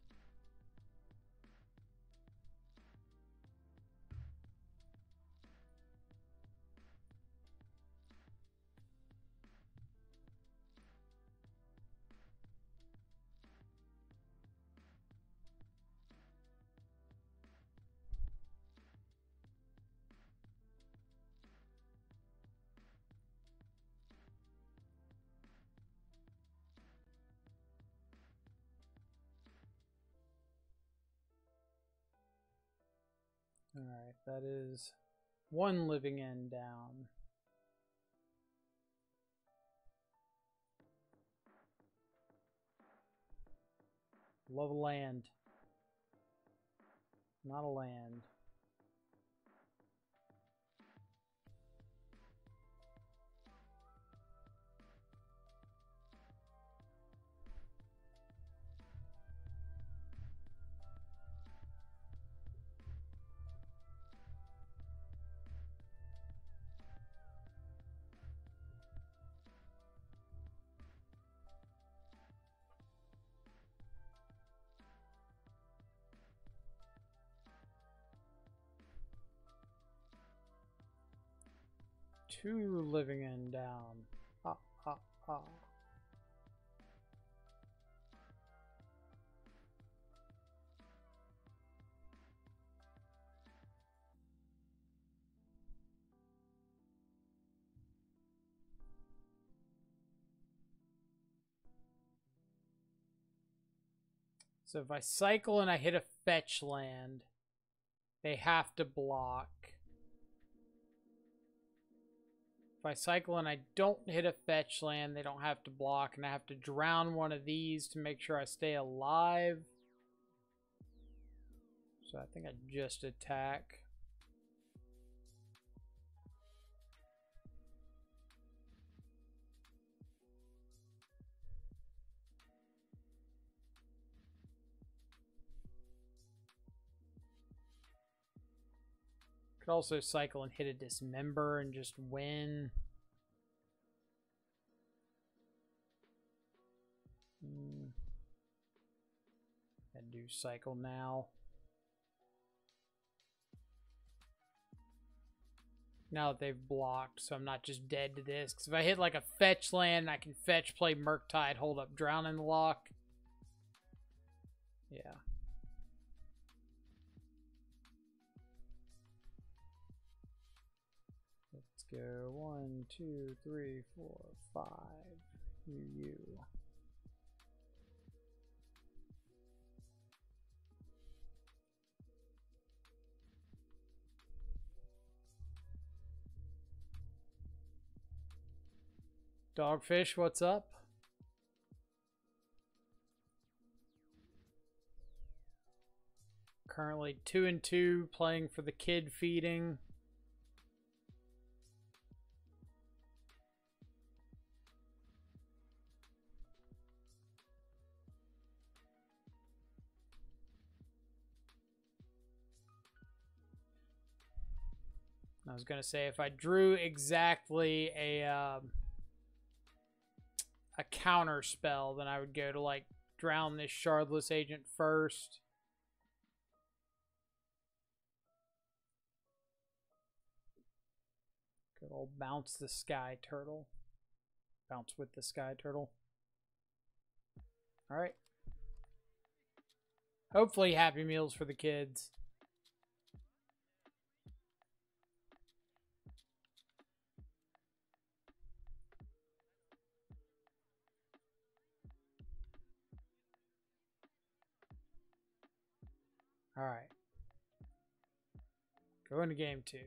Alright, that is one living end down. Love land. Not a land. Two living end down. Ah. So if I cycle and I hit a fetch land, they have to block. If I cycle and I don't hit a fetch land, they don't have to block, and I have to drown one of these to make sure I stay alive. So I think I just attack. Could also cycle and hit a dismember and just win. I do cycle now. Now that they've blocked, so I'm not just dead to this. Because if I hit like a fetch land, I can fetch, play Murktide, hold up, drown in the lock. Yeah. Let's go 1, 2, 3, 4, 5. You. Dogfish, what's up? Currently 2-2, playing for the kid feeding. I was gonna say if I drew exactly a counter spell, then I would go to like drown this Shardless Agent first. Good old bounce the Sky Turtle. Bounce with the Sky Turtle. Alright. Hopefully Happy Meals for the kids. Alright. Go into game 2.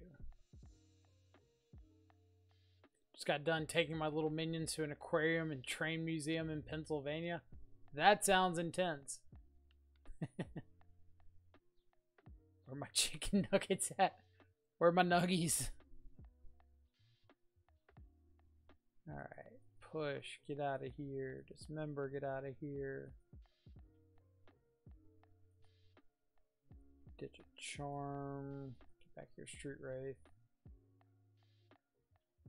Just got done taking my little minions to an aquarium and train museum in Pennsylvania. That sounds intense. Where my chicken nuggets at? Where are my nuggies? Alright. Push. Get out of here. Dismember. Get out of here. Ditch a charm. Get back your Street Wraith.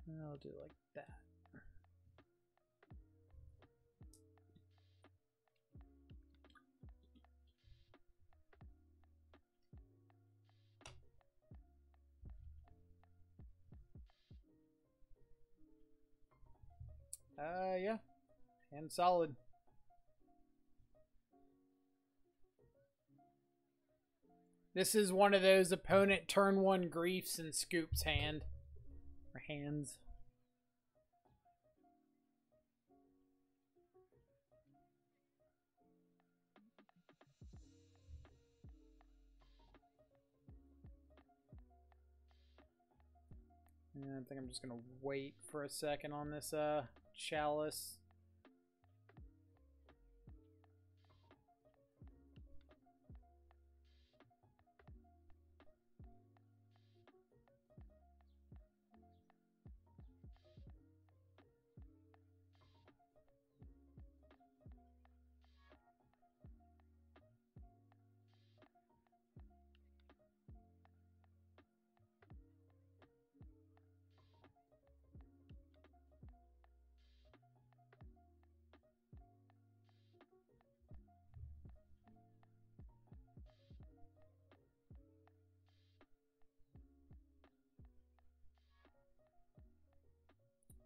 And I'll do it like that. Yeah. And solid. This is one of those opponent turn 1 griefs and scoops hand. Or hands. Yeah, I think I'm just gonna wait for a second on this chalice.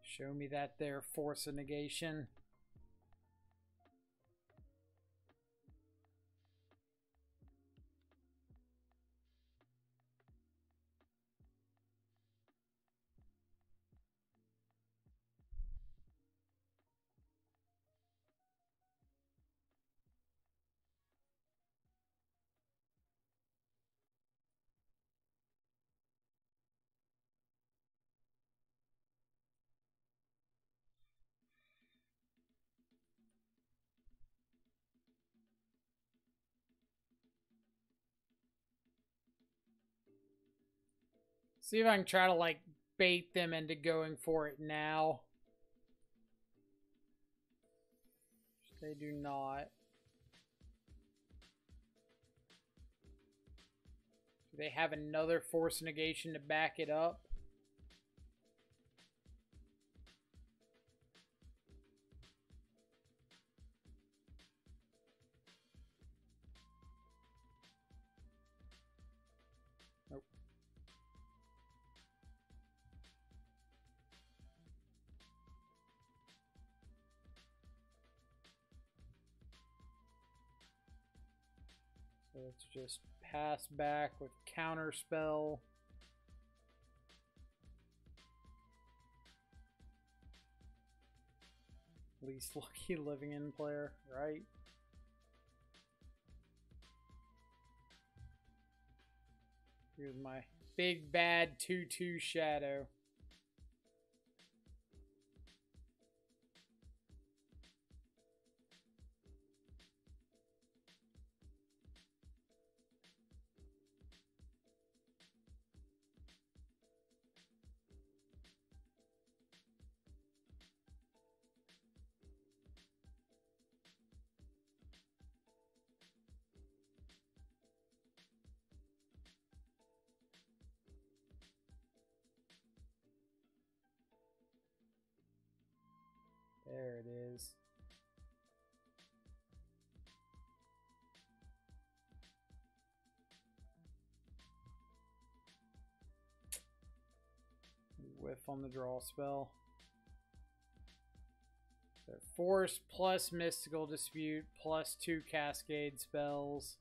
Show me that there force of negation. See if I can try to, like, bait them into going for it now. They do not. Do they have another force negation to back it up? Nope. So let's just pass back with counter spell. Least lucky living in player, right? Here's my big bad 2/2 shadow. There it is. Whiff on the draw spell. So Force plus Mystical Dispute plus 2 Cascade spells.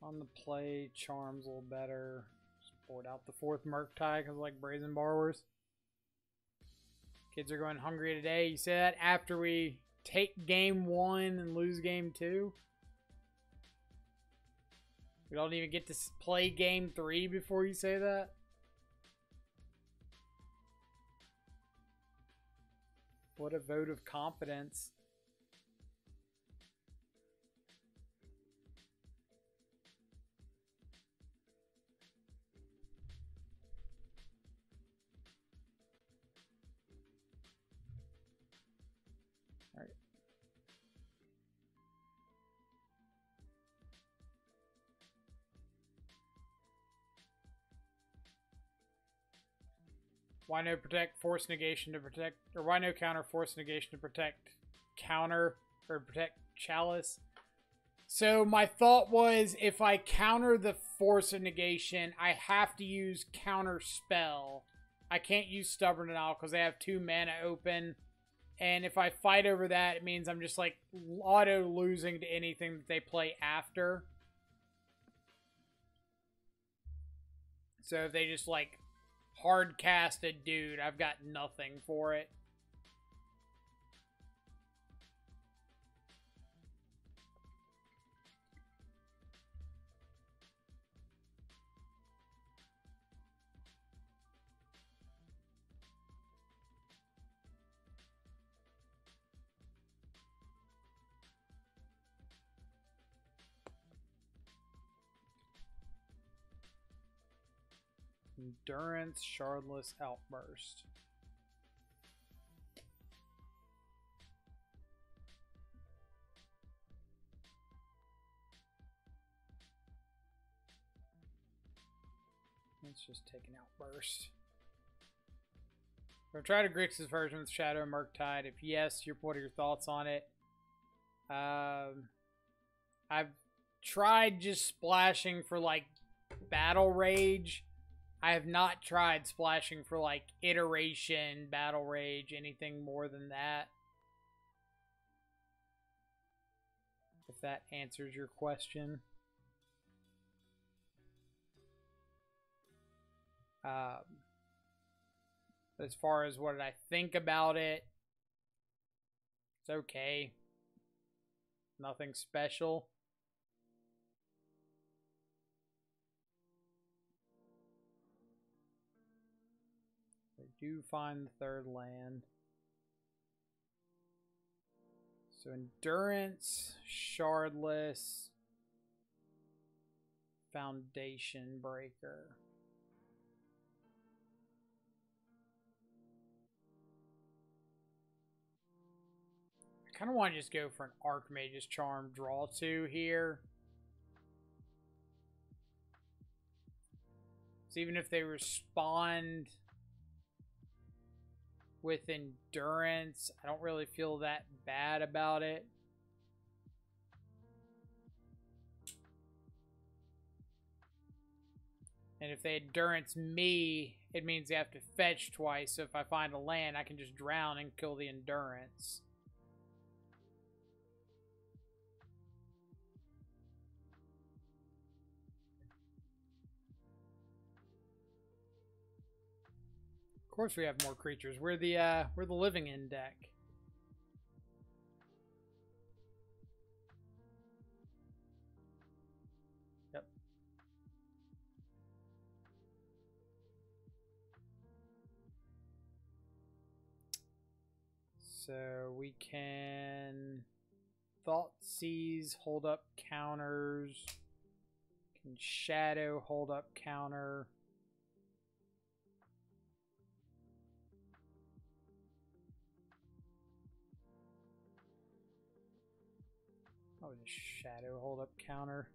On the play, Charm's a little better. Just board out the 4th Murktide because I like Brazen Borrowers. Kids are going hungry today. You say that after we take game 1 and lose game 2? We don't even get to play game 3 before you say that? What a vote of confidence. All right. Why no protect force negation to protect, or why no counter force negation to protect counter or protect chalice? So my thought was if I counter the force of negation, I have to use counter spell. I can't use stubborn denial because they have 2 mana open. And if I fight over that, it means I'm just like auto losing to anything that they play after. So if they just like hard cast a dude, I've got nothing for it. Endurance, Shardless Outburst. Let's just take an Outburst. I've tried a Grixis version with Shadow and Murktide. If yes, what are your thoughts on it? I've tried just splashing for like Battle Rage. I have not tried splashing for like Iteration, Battle Rage, anything more than that. If that answers your question. As far as what did I think about it, it's okay. Nothing special. I do find the 3rd land. So Endurance, Shardless, Foundation Breaker. kind of want to just go for an Archmage's Charm draw 2 here. So even if they respond with Endurance, I don't really feel that bad about it. And if they Endurance me, it means they have to fetch twice. So if I find a land, I can just drown and kill the Endurance. Of course we have more creatures. We're the living in deck. Yep. So we can Thoughtseize, hold up counters. Can Shadow, hold up counter. Oh, just Shadow, hold up counter.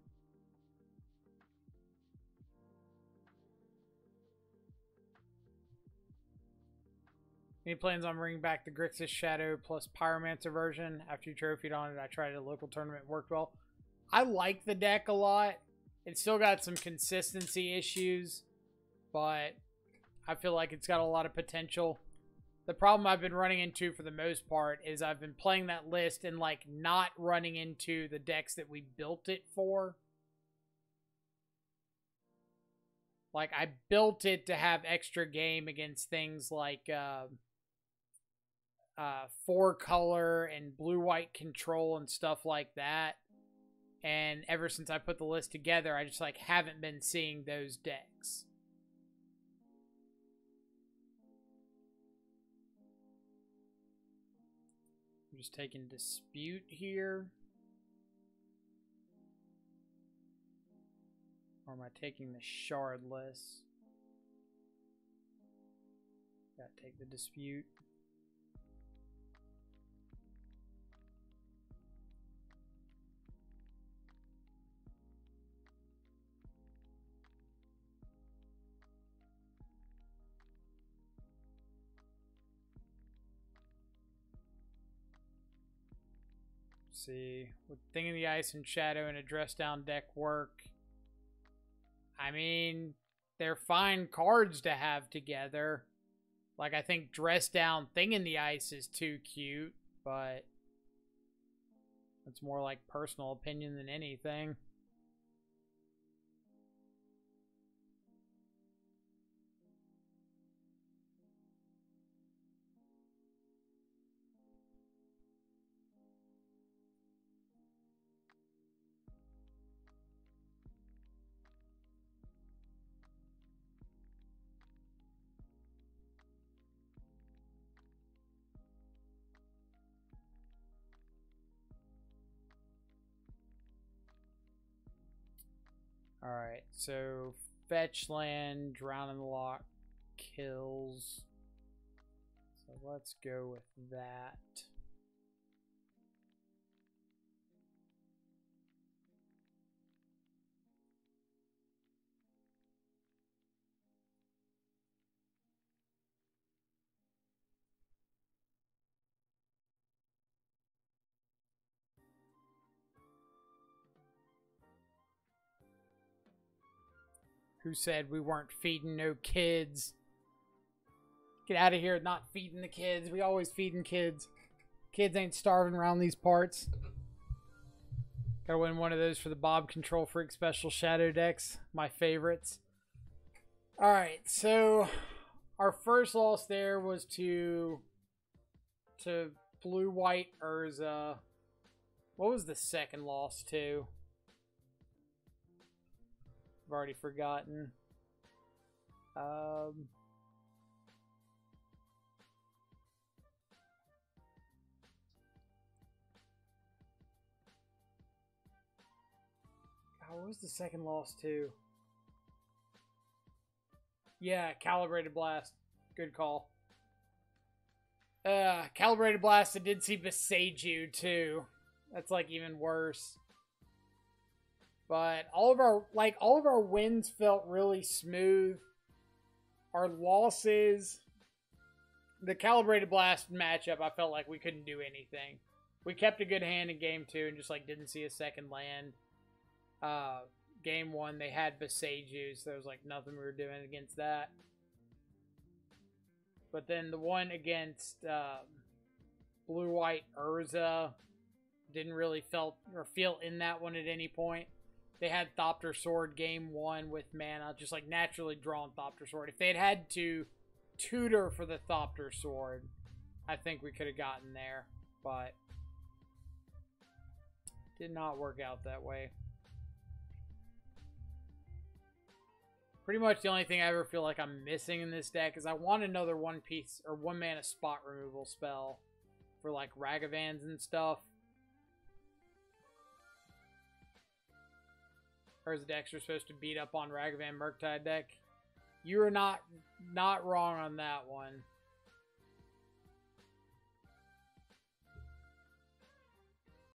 Any plans on bringing back the Grixis Shadow plus Pyromancer version? After you trophied on it, I tried it at a local tournament, it worked well. I like the deck a lot. It's still got some consistency issues, but I feel like it's got a lot of potential. The problem I've been running into for the most part is I've been playing that list and like not running into the decks that we built it for. Like I built it to have extra game against things like 4-color and blue-white control and stuff like that. And ever since I put the list together, I just like haven't been seeing those decks. I'm just taking Dispute here. Or am I taking the Shardless? Gotta take the Dispute. See, would Thing in the Ice and Shadow and a dress down deck work? I mean, they're fine cards to have together. Like, I think dress down Thing in the Ice is too cute, but it's more like personal opinion than anything. Alright, so fetch land, drown in the lock, kills. So let's go with that. Who said we weren't feeding no kids? Get out of here, not feeding the kids. We always feeding kids. Kids ain't starving around these parts. Gotta win one of those for the Bob Control Freak Special Shadow decks. My favorites. Alright, so our first loss there was to blue-white Urza. What was the second loss to? I've already forgotten. God, what was the second loss to? Yeah, Calibrated Blast. Good call. Calibrated Blast, I did see Besage You too. That's like even worse. But all of our wins felt really smooth. Our losses, the Calibrated Blast matchup, I felt like we couldn't do anything. We kept a good hand in game 2 and just like didn't see a second land. Game 1, they had Besage You, so there was like nothing we were doing against that. But then the one against blue-white Urza, didn't really feel in that one at any point. They had ThopterSword game 1 with mana, just like naturally drawn ThopterSword. If they had to tutor for the ThopterSword, I think we could have gotten there, but did not work out that way. Pretty much the only thing I ever feel like I'm missing in this deck is I want another one piece or 1 mana spot removal spell for like Ragavans and stuff. Or is Dexter supposed to beat up on Ragavan Murktide deck? You are not wrong on that one.